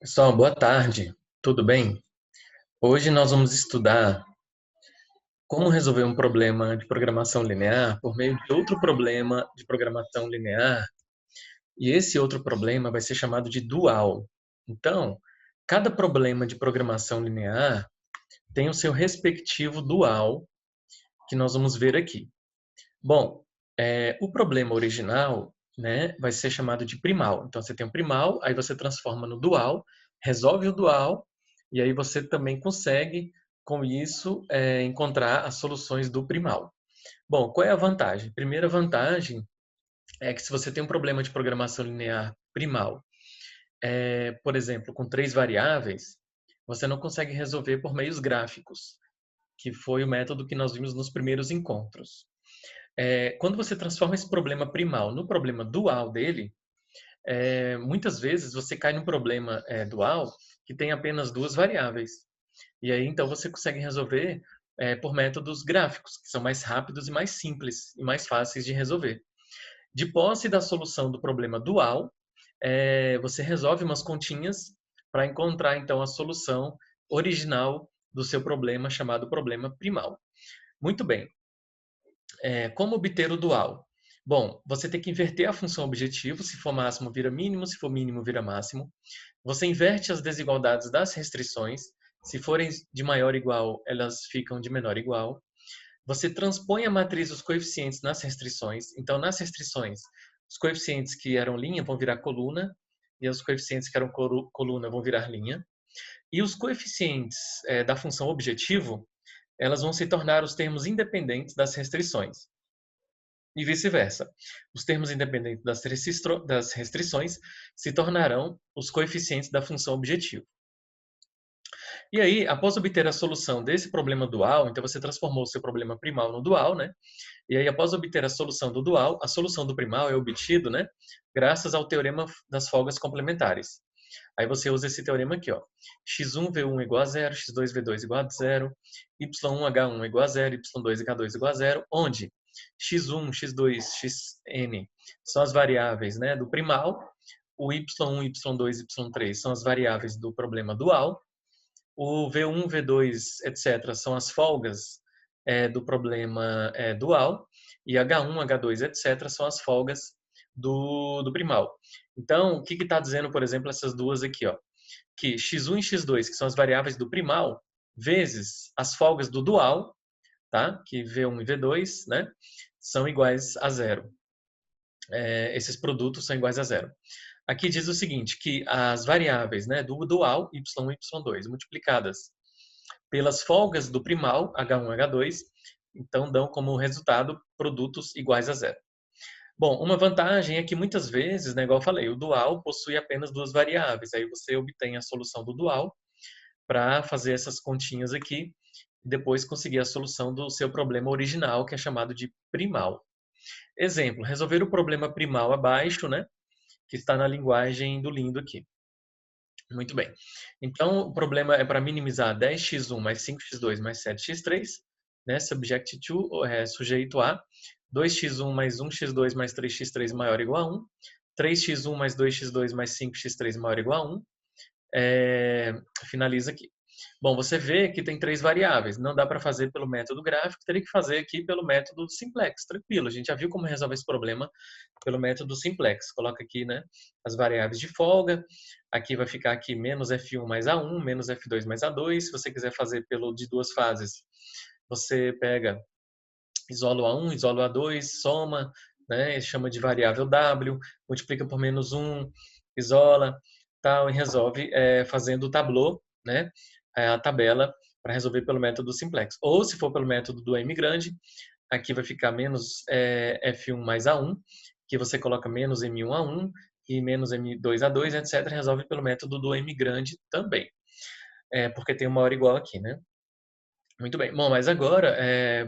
Pessoal, boa tarde. Tudo bem? Hoje nós vamos estudar como resolver um problema de programação linear por meio de outro problema de programação linear, e esse outro problema vai ser chamado de dual. Então, cada problema de programação linear tem o seu respectivo dual, que nós vamos ver aqui. Bom, o problema original, né, vai ser chamado de primal. Então, você tem um primal, aí você transforma no dual, resolve o dual, e aí você também consegue, com isso, encontrar as soluções do primal. Bom, qual é a vantagem? Primeira vantagem é que se você tem um problema de programação linear primal, por exemplo, com três variáveis, você não consegue resolver por meios gráficos, que foi o método que nós vimos nos primeiros encontros. Quando você transforma esse problema primal no problema dual dele, muitas vezes você cai num problema dual que tem apenas duas variáveis. E aí, então, você consegue resolver por métodos gráficos, que são mais rápidos e mais simples e mais fáceis de resolver. De posse da solução do problema dual, você resolve umas continhas para encontrar, então, a solução original do seu problema, chamado problema primal. Muito bem. Como obter o dual? Bom, você tem que inverter a função objetivo, se for máximo vira mínimo, se for mínimo vira máximo. Você inverte as desigualdades das restrições, se forem de maior ou igual, elas ficam de menor ou igual. Você transpõe a matriz dos coeficientes nas restrições, então nas restrições, os coeficientes que eram linha vão virar coluna, e os coeficientes que eram coluna vão virar linha. E os coeficientes da função objetivo, elas vão se tornar os termos independentes das restrições e vice-versa. Os termos independentes das restrições se tornarão os coeficientes da função objetivo. E aí, após obter a solução desse problema dual, então você transformou o seu problema primal no dual, né? E aí, após obter a solução do dual, a solução do primal é obtido, né? Graças ao teorema das folgas complementares. Aí você usa esse teorema aqui, ó. x1v1 igual a zero, x2v2 igual a zero, y1h1 igual a zero, y2h2 igual a zero, onde x1, x2, xn são as variáveis, né, do primal, o y1, y2, y3 são as variáveis do problema dual, o v1, v2, etc. são as folgas do problema dual, e h1, h2, etc. são as folgas do primal. Então, o que está dizendo, por exemplo, essas duas aqui? Ó? Que x1 e x2, que são as variáveis do primal, vezes as folgas do dual, tá? Que v1 e v2, né? São iguais a zero. Esses produtos são iguais a zero. Aqui diz o seguinte, que as variáveis, né, do dual, y1 e y2, multiplicadas pelas folgas do primal, h1 e h2, então dão como resultado produtos iguais a zero. Bom, uma vantagem é que muitas vezes, né, igual eu falei, o dual possui apenas duas variáveis, aí você obtém a solução do dual para fazer essas continhas aqui e depois conseguir a solução do seu problema original, que é chamado de primal. Exemplo, resolver o problema primal abaixo, né, que está na linguagem do lindo aqui. Muito bem. Então, o problema é para minimizar 10x1 mais 5x2 mais 7x3, né? Subject to, sujeito a 2x1 mais 1x2 mais 3x3 maior ou igual a 1, 3x1 mais 2x2 mais 5x3 maior ou igual a 1. Finaliza aqui. Bom, você vê que tem três variáveis. Não dá para fazer pelo método gráfico, teria que fazer aqui pelo método simplex. Tranquilo, a gente já viu como resolve esse problema pelo método simplex. Coloca aqui, né, as variáveis de folga. Aqui vai ficar aqui menos F1 mais A1, menos F2 mais A2. Se você quiser fazer pelo de duas fases, você pega, isola o A1, isola o A2, soma, né, chama de variável W, multiplica por menos 1, isola, tal, e resolve fazendo o tableau, né, a tabela para resolver pelo método simplex. Ou se for pelo método do M grande, aqui vai ficar menos F1 mais A1, que você coloca menos M1 A1 e menos M2 A2, etc. Resolve pelo método do M grande também, porque tem uma hora igual aqui, né? Muito bem. Bom, mas agora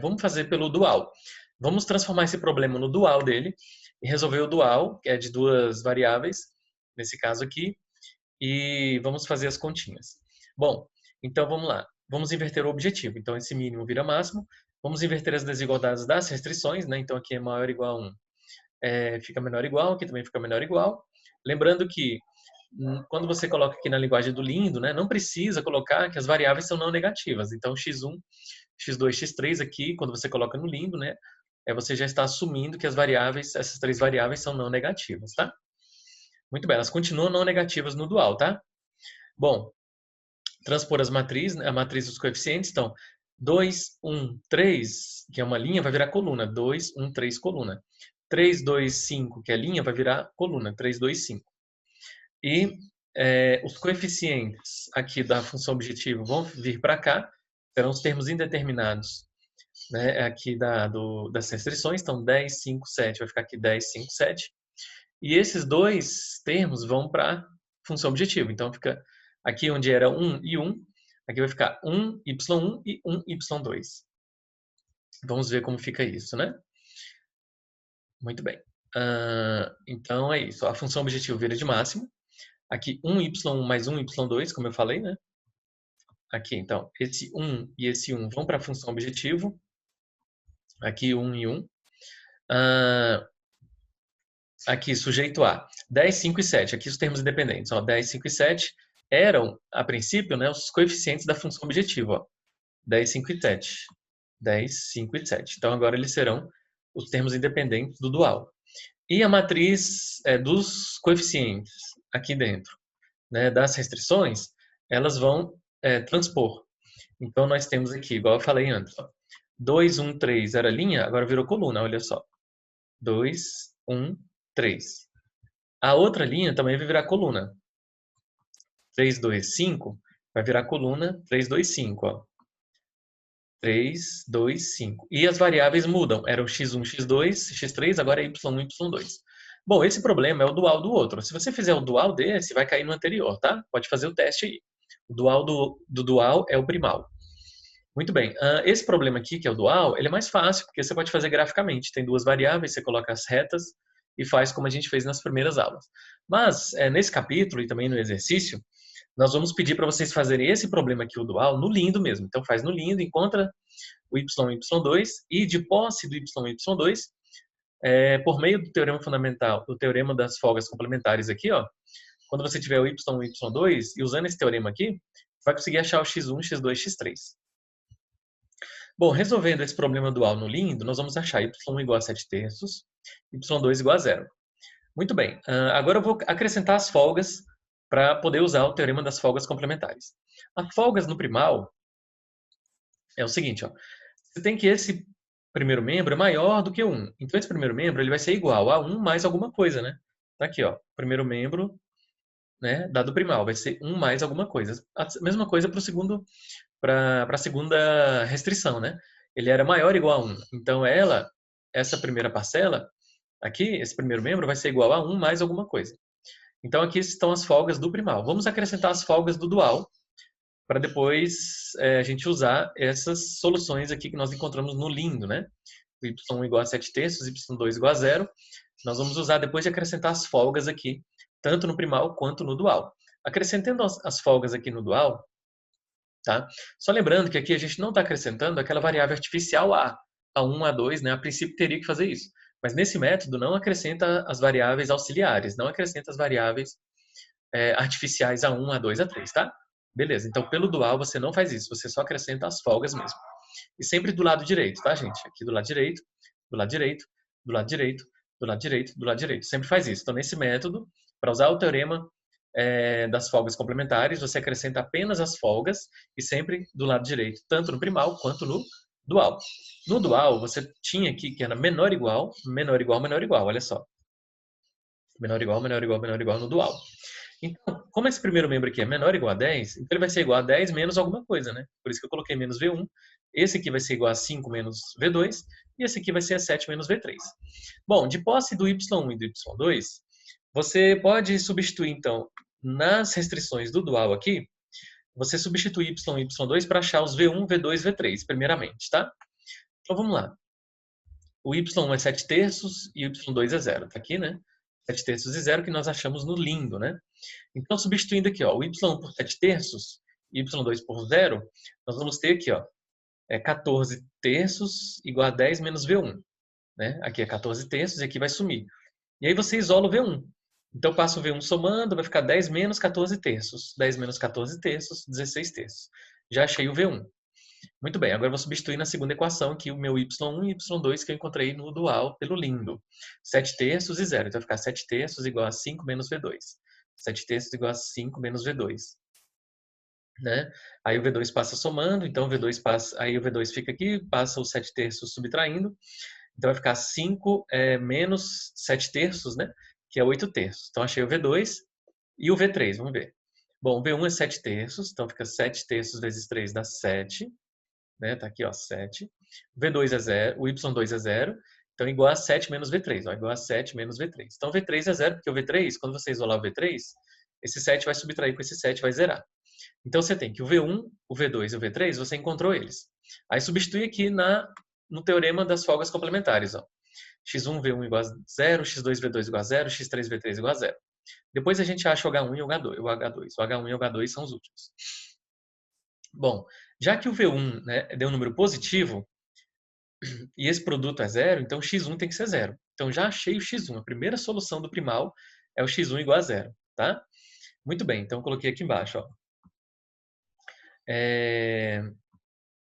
vamos fazer pelo dual. Vamos transformar esse problema no dual dele e resolver o dual, que é de duas variáveis, nesse caso aqui, e vamos fazer as continhas. Bom, então vamos lá. Vamos inverter o objetivo. Então esse mínimo vira máximo. Vamos inverter as desigualdades das restrições, né? Então aqui é maior ou igual a 1, fica menor ou igual, aqui também fica menor ou igual. Lembrando que quando você coloca aqui na linguagem do lindo, né, não precisa colocar que as variáveis são não negativas. Então, x1, x2, x3 aqui, quando você coloca no lindo, né, você já está assumindo que as variáveis, essas três variáveis são não negativas, tá? Muito bem, elas continuam não negativas no dual, tá? Bom, transpor as matrizes, a matriz dos coeficientes, então, 2, 1, 3, que é uma linha, vai virar coluna. 2, 1, 3, coluna. 3, 2, 5, que é linha, vai virar coluna. 3, 2, 5. E os coeficientes aqui da função objetivo vão vir para cá, serão os termos indeterminados, né, aqui das restrições. Então, 10, 5, 7, vai ficar aqui 10, 5, 7. E esses dois termos vão para a função objetivo. Então, fica aqui onde era 1 e 1, aqui vai ficar 1y1 e 1y2. Vamos ver como fica isso, né? Muito bem. Então, é isso. A função objetivo vira de máximo. Aqui, 1y1 mais 1y2, como eu falei, né? Aqui, então, esse 1 e esse 1 vão para a função objetivo. Aqui, 1 e 1. Aqui, sujeito a 10, 5 e 7. Aqui os termos independentes. Ó, 10, 5 e 7 eram, a princípio, né, os coeficientes da função objetiva. Ó. 10, 5 e 7. 10, 5 e 7. Então, agora eles serão os termos independentes do dual. E a matriz dos coeficientes aqui dentro, né, das restrições, elas vão transpor. Então, nós temos aqui, igual eu falei antes, ó, 2, 1, 3 era linha, agora virou coluna, olha só. 2, 1, 3. A outra linha também vai virar coluna. 3, 2, 5 vai virar coluna 3, 2, 5. Ó. 3, 2, 5. E as variáveis mudam. Eram x1, x2, x3, agora é y1, y2. Bom, esse problema é o dual do outro. Se você fizer o dual desse, vai cair no anterior, tá? Pode fazer o teste aí. O dual do dual é o primal. Muito bem. Esse problema aqui, que é o dual, ele é mais fácil, porque você pode fazer graficamente. Tem duas variáveis, você coloca as retas e faz como a gente fez nas primeiras aulas. Mas, nesse capítulo e também no exercício, nós vamos pedir para vocês fazerem esse problema aqui, o dual, no lindo mesmo. Então, faz no lindo, encontra o y e y2 e, de posse do y e y2, por meio do teorema fundamental, do teorema das folgas complementares aqui, ó, quando você tiver o y e y2, e usando esse teorema aqui, vai conseguir achar o x1, x2, x3. Bom, resolvendo esse problema dual no lindo, nós vamos achar y igual a 7 terços, y2 igual a 0. Muito bem. Agora eu vou acrescentar as folgas para poder usar o teorema das folgas complementares. As folgas no primal é o seguinte, ó. Você tem que esse primeiro membro é maior do que 1. Então, esse primeiro membro ele vai ser igual a 1 mais alguma coisa, né? Tá aqui, ó. Primeiro membro, né, dado primal, vai ser 1 mais alguma coisa. A mesma coisa para a segunda restrição, né? Ele era maior ou igual a 1. Então, essa primeira parcela, aqui, esse primeiro membro vai ser igual a 1 mais alguma coisa. Então, aqui estão as folgas do primal. Vamos acrescentar as folgas do dual, para depois a gente usar essas soluções aqui que nós encontramos no lindo, né? Y1 igual a 7 terços, Y2 igual a 0. Nós vamos usar depois de acrescentar as folgas aqui, tanto no primal quanto no dual. Acrescentando as folgas aqui no dual, tá? Só lembrando que aqui a gente não está acrescentando aquela variável artificial A1, A2, né? A princípio teria que fazer isso. Mas nesse método não acrescenta as variáveis auxiliares, não acrescenta as variáveis artificiais A1, A2, A3, tá? Beleza, então pelo dual você não faz isso, você só acrescenta as folgas mesmo. E sempre do lado direito, tá, gente? Aqui do lado direito, do lado direito, do lado direito, do lado direito, do lado direito. Sempre faz isso. Então, nesse método, para usar o teorema das folgas complementares, você acrescenta apenas as folgas e sempre do lado direito, tanto no primal quanto no dual. No dual, você tinha aqui que era menor igual, menor igual, menor igual, olha só. Menor igual, menor igual, menor igual no dual. Então, como esse primeiro membro aqui é menor ou igual a 10, então ele vai ser igual a 10 menos alguma coisa, né? Por isso que eu coloquei menos V1. Esse aqui vai ser igual a 5 menos V2. E esse aqui vai ser a 7 menos V3. Bom, de posse do Y1 e do Y2, você pode substituir, então, nas restrições do dual aqui, você substitui Y e Y2 para achar os V1, V2, V3, primeiramente, tá? Então, vamos lá. O Y1 é 7 terços e o Y2 é 0. Tá aqui, né? 7 terços e 0 que nós achamos no lindo, né? Então, substituindo aqui, ó, o y1 por 7 terços e y2 por 0, nós vamos ter aqui, ó, 14 terços igual a 10 menos V1. Né? Aqui é 14 terços e aqui vai sumir. E aí você isola o V1. Então, eu passo o V1 somando, vai ficar 10 menos 14 terços. 10 menos 14 terços, 16 terços. Já achei o V1. Muito bem, agora eu vou substituir na segunda equação aqui o meu y1 e y2 que eu encontrei no dual pelo lindo. 7 terços e 0. Então vai ficar 7 terços igual a 5 menos V2. 7 terços igual a 5 menos V2. Né? Aí o V2 passa somando, então o V2 passa, aí o V2 fica aqui, passa os 7 terços subtraindo. Então vai ficar 5 menos 7 terços, né? Que é 8 terços. Então achei o V2 e o V3, vamos ver. Bom, o V1 é 7 terços, então fica 7 terços vezes 3 dá 7. Né? Tá aqui, ó, 7. V2 é 0, o Y2 é 0, então igual a 7 menos V3, ó, igual a 7 menos V3. Então V3 é 0, porque o V3, quando você isolar o V3, esse 7 vai subtrair com esse 7, vai zerar. Então você tem que o V1, o V2 e o V3, você encontrou eles. Aí substitui aqui no teorema das folgas complementares, ó. X1V1 igual a 0, X2V2 igual a 0, X3V3 igual a 0. Depois a gente acha o H1 e o H2. O H1 e o H2 são os últimos. Bom, já que o V1, né, deu um número positivo e esse produto é 0, então o x1 tem que ser 0. Então já achei o x1. A primeira solução do primal é o x1 igual a 0. Tá? Muito bem, então eu coloquei aqui embaixo. Ó.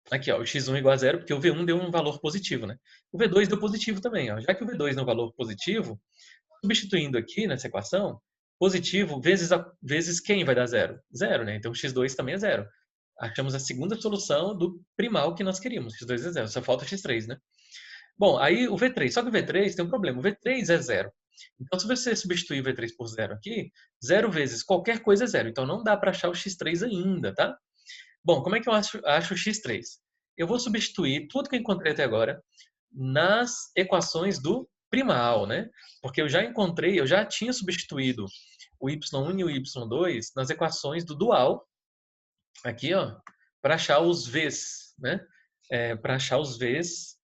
Aqui, ó, o x1 igual a 0, porque o V1 deu um valor positivo. Né? O V2 deu positivo também. Ó. Já que o V2 deu um valor positivo, substituindo aqui nessa equação, positivo vezes quem vai dar 0? 0, né? Então x2 também é 0. Achamos a segunda solução do primal que nós queríamos. X2 é 0, só falta x3, né? Bom, aí o V3, só que o V3 tem um problema. O V3 é 0. Então, se você substituir o V3 por 0 aqui, 0 vezes qualquer coisa é 0. Então, não dá para achar o x3 ainda, tá? Bom, como é que eu acho o x3? Eu vou substituir tudo que eu encontrei até agora nas equações do primal, né? Porque eu já encontrei, eu já tinha substituído o y1 e o y2 nas equações do dual, aqui, ó, para achar os v's, né? Para achar os v's,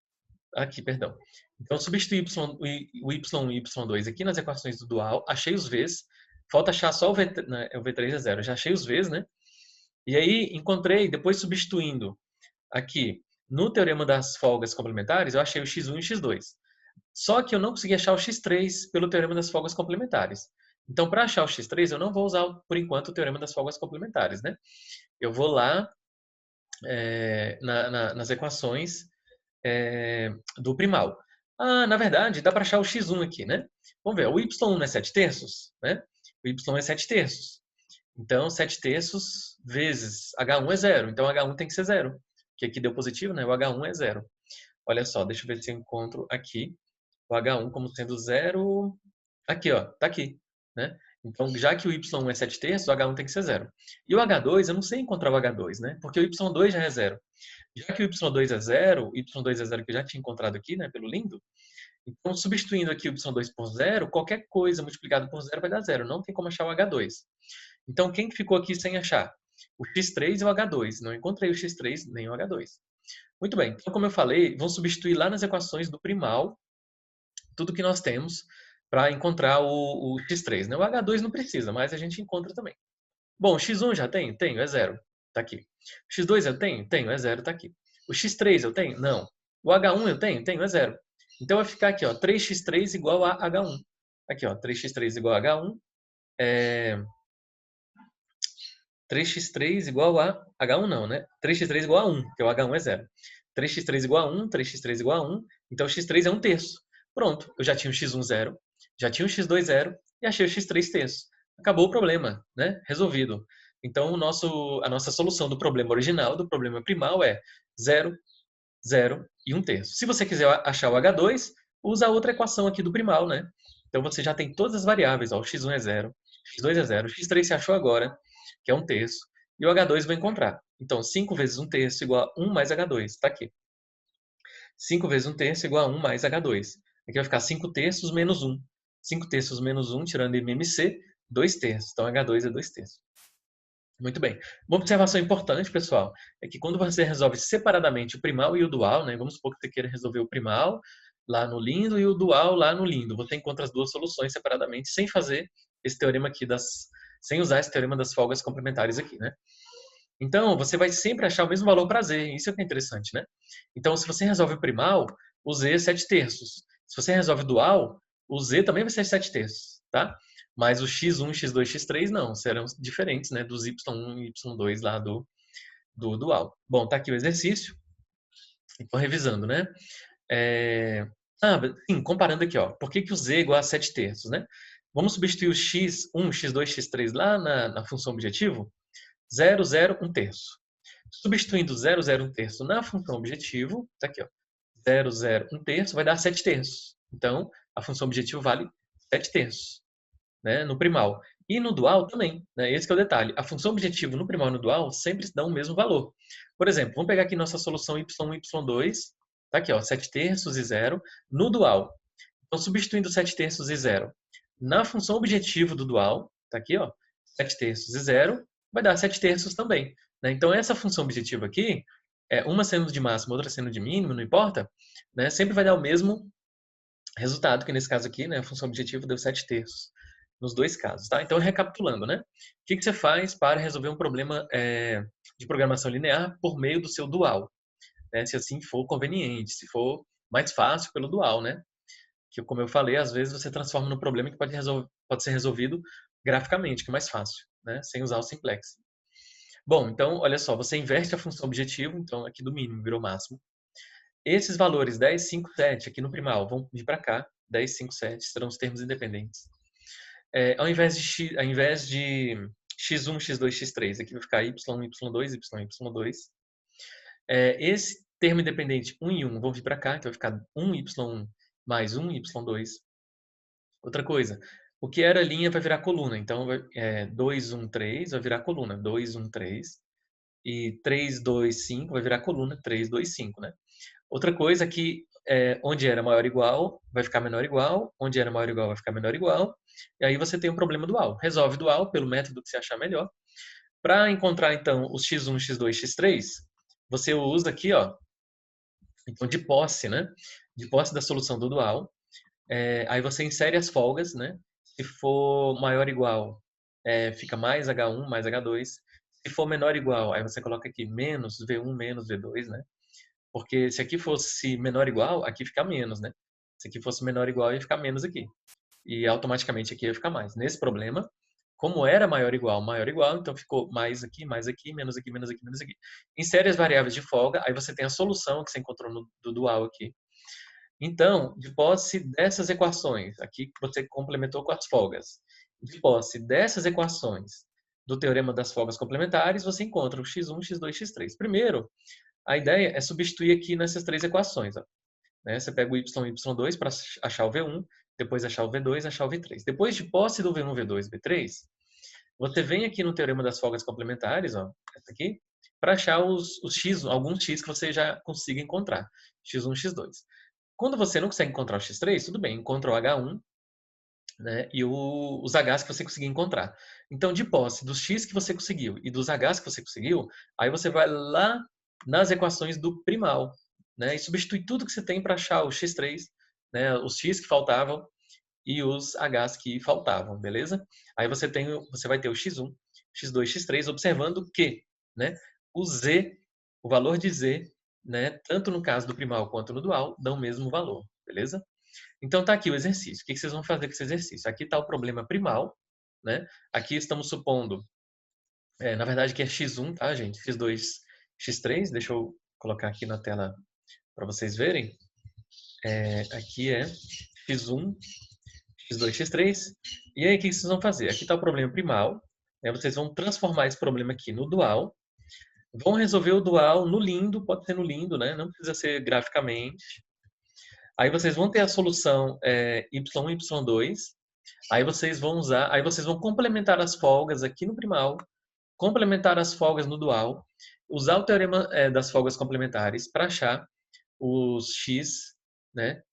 aqui, perdão. Então, eu substituí o y1 e o y2 aqui nas equações do dual, achei os v's, falta achar só o, né, o v3 é 0, já achei os v's, né? E aí, encontrei, depois substituindo aqui no teorema das folgas complementares, eu achei o x1 e o x2. Só que eu não consegui achar o x3 pelo teorema das folgas complementares. Então, para achar o x3, eu não vou usar, por enquanto, o teorema das folgas complementares, né? Eu vou lá nas equações do primal. Ah, na verdade, dá para achar o x1 aqui, né? Vamos ver, o y1 é 7 terços, né? O y é 7 terços. Então, 7 terços vezes H1 é 0. Então, H1 tem que ser 0. Que aqui deu positivo, né? O H1 é 0. Olha só, deixa eu ver se eu encontro aqui o H1 como sendo 0. Aqui, ó, tá aqui, né? Então, já que o Y1 é 7 terços, o H1 tem que ser 0. E o H2, eu não sei encontrar o H2, né? Porque o Y2 já é 0. Já que o Y2 é 0, o Y2 é 0 que eu já tinha encontrado aqui, né, pelo lindo, então substituindo aqui o Y2 por 0, qualquer coisa multiplicado por 0 vai dar 0. Não tem como achar o H2. Então, quem ficou aqui sem achar? O x3 e o H2. Não encontrei o x3 nem o H2. Muito bem. Então, como eu falei, vamos substituir lá nas equações do primal tudo que nós temos para encontrar o x3. Né? O H2 não precisa, mas a gente encontra também. Bom, o x1 já tenho? Tenho, é 0. Está aqui. O x2 eu tenho? Tenho, é 0, está aqui. O x3 eu tenho? Não. O H1 eu tenho? Tenho, é 0. Então vai ficar aqui, ó, 3x3 igual a H1. Aqui, ó, 3x3 igual a H1. 3x3 igual a H1 não, né? 3x3 igual a 1, que o H1 é 0. 3x3 igual a 1, 3x3 igual a 1. Então, x3 é 1 terço. Pronto, eu já tinha o x1 0, já tinha o x2 0 e achei o x3 terço. Acabou o problema, né? Resolvido. Então, a nossa solução do problema original, do problema primal é 0, 0 e 1 terço. Se você quiser achar o H2, usa a outra equação aqui do primal, né? Então, você já tem todas as variáveis. Ó, o x1 é 0, x2 é 0, o x3 se achou agora, que é 1 terço, e o H2 vai encontrar. Então, 5 vezes 1 terço igual a 1 mais H2. Está aqui. 5 vezes 1 terço igual a 1 mais H2. Aqui vai ficar 5 terços menos 1. 5 terços menos 1, tirando MMC, 2 terços. Então, H2 é 2 terços. Muito bem. Uma observação importante, pessoal, é que quando você resolve separadamente o primal e o dual, né, vamos supor que você queira resolver o primal lá no lindo e o dual lá no lindo. Você encontra as duas soluções separadamente, sem fazer esse teorema aqui sem usar esse teorema das folgas complementares aqui, né? Então, você vai sempre achar o mesmo valor para Z. Isso é que é interessante, né? Então, se você resolve o primal, o Z é 7 terços. Se você resolve o dual, o Z também vai ser 7 terços, tá? Mas o x1, x2, x3 não, serão diferentes, né, dos y1 e y2 lá do dual. Bom, tá aqui o exercício. Então, revisando, né? Sim, comparando aqui, ó. Por que o z é igual a 7 terços, né? Vamos substituir o x1, x2, x3 lá na função objetivo? 0, 0, 1 terço. Substituindo 0, 0, 1 terço na função objetivo, tá aqui, ó. 0, 0, 1 terço vai dar 7 terços. Então, a função objetivo vale 7 terços, né? No primal. E no dual também, né? Esse que é o detalhe. A função objetivo no primal e no dual sempre dão o mesmo valor. Por exemplo, vamos pegar aqui nossa solução y1 e y2. Tá aqui, ó, 7 terços e 0 no dual. Então, substituindo 7 terços e 0 na função objetivo do dual, tá aqui, ó, 7 terços e 0, vai dar 7 terços também, né? Então, essa função objetiva aqui, uma sendo de máximo, outra sendo de mínimo, não importa, né? Sempre vai dar o mesmo resultado, que nesse caso aqui, né, a função objetiva deu 7 terços nos dois casos, tá? Então, recapitulando, né? O que você faz para resolver um problema de programação linear por meio do seu dual, né? Se assim for conveniente, se for mais fácil pelo dual, né? Que, como eu falei, às vezes você transforma num problema que pode ser resolvido graficamente, que é mais fácil, né? Sem usar o simplex. Bom, então, olha só, você inverte a função objetivo, então aqui do mínimo virou máximo. Esses valores 10, 5, 7 aqui no primal vão vir para cá, 10, 5, 7 serão os termos independentes. Ao invés de x1, x2, x3, aqui vai ficar y1, y2, y1, y2. Esse termo independente 1 e 1 vão vir para cá, então vai ficar 1y1 mais 1y2. Outra coisa, o que era linha vai virar coluna. Então, 2, 1, 3 vai virar coluna. 2, 1, 3. E 3, 2, 5 vai virar coluna. 3, 2, 5, né? Outra coisa que onde era maior ou igual, vai ficar menor ou igual. Onde era maior ou igual, vai ficar menor ou igual. E aí você tem um problema dual. Resolve dual pelo método que você achar melhor. Para encontrar, então, os x1, x2, x3, você usa aqui, ó, então, de posse, né? De posse da solução do dual. Aí você insere as folgas, né? Se for maior ou igual, fica mais H1, mais H2. Se for menor ou igual, aí você coloca aqui menos V1, menos V2, né? Porque se aqui fosse menor ou igual, aqui fica menos, né? Se aqui fosse menor ou igual, ia ficar menos aqui. E automaticamente aqui ia ficar mais. Nesse problema, como era maior ou igual, então ficou mais aqui, menos aqui, menos aqui, menos aqui. Insere as variáveis de folga, aí você tem a solução que você encontrou do dual aqui. Então, de posse dessas equações, aqui você complementou com as folgas, de posse dessas equações do teorema das folgas complementares, você encontra o x1, x2, x3. Primeiro, a ideia é substituir aqui nessas três equações. Ó, né? Você pega o y e y2 para achar o v1, depois achar o v2, achar o v3. Depois de posse do v1, v2, v3, você vem aqui no teorema das folgas complementares, ó, essa aqui, para achar os x, alguns x que você já consiga encontrar, x1, x2. Quando você não consegue encontrar o x3, tudo bem, encontra o H1, né, e os Hs que você conseguir encontrar. Então, de posse dos x que você conseguiu e dos Hs que você conseguiu, aí você vai lá nas equações do primal, né, e substitui tudo que você tem para achar o x3, né, os x que faltavam e os Hs que faltavam, beleza? Aí você vai ter o x1, x2, x3, observando que, né, o z, o valor de z, né, tanto no caso do primal quanto no dual, dão o mesmo valor, beleza? Então tá aqui o exercício. O que vocês vão fazer com esse exercício? Aqui está o problema primal, né? Aqui estamos supondo, na verdade que é x1, tá, gente? x2, x3. Deixa eu colocar aqui na tela para vocês verem. Aqui é x1, x2, x3. E aí o que vocês vão fazer? Aqui está o problema primal. Vocês vão transformar esse problema aqui no dual. Vão resolver o dual no lindo, pode ser no lindo, né? Não precisa ser graficamente. Aí vocês vão ter a solução y1 e y2. Aí vocês vão complementar as folgas aqui no primal, complementar as folgas no dual, usar o teorema das folgas complementares para achar os x, né?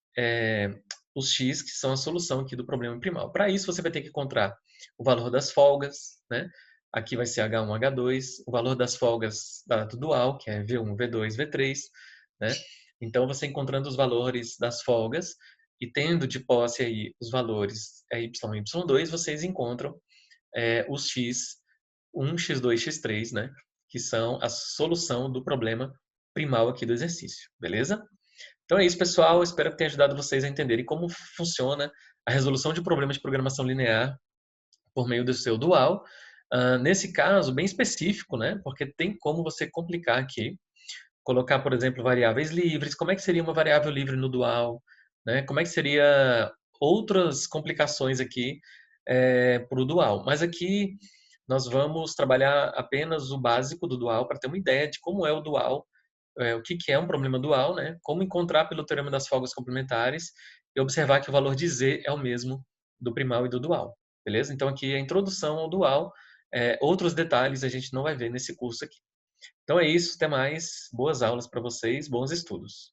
Os x que são a solução aqui do problema primal. Para isso você vai ter que encontrar o valor das folgas, né? Aqui vai ser H1, H2, o valor das folgas do dual, que é V1, V2, V3, né? Então, você encontrando os valores das folgas e tendo de posse aí os valores y e y2, vocês encontram os x1, x2, x3, né? Que são a solução do problema primal aqui do exercício, beleza? Então é isso, pessoal. Espero que tenha ajudado vocês a entenderem como funciona a resolução de problemas de programação linear por meio do seu dual. Nesse caso, bem específico, né? Porque tem como você complicar aqui, colocar, por exemplo, variáveis livres. Como é que seria uma variável livre no dual? Né? Como é que seria outras complicações aqui para o dual? Mas aqui nós vamos trabalhar apenas o básico do dual para ter uma ideia de como é o dual, o que que é um problema dual, né? Como encontrar pelo teorema das folgas complementares e observar que o valor de Z é o mesmo do primal e do dual, beleza? Então aqui é a introdução ao dual, outros detalhes a gente não vai ver nesse curso aqui. Então é isso, até mais, boas aulas para vocês, bons estudos.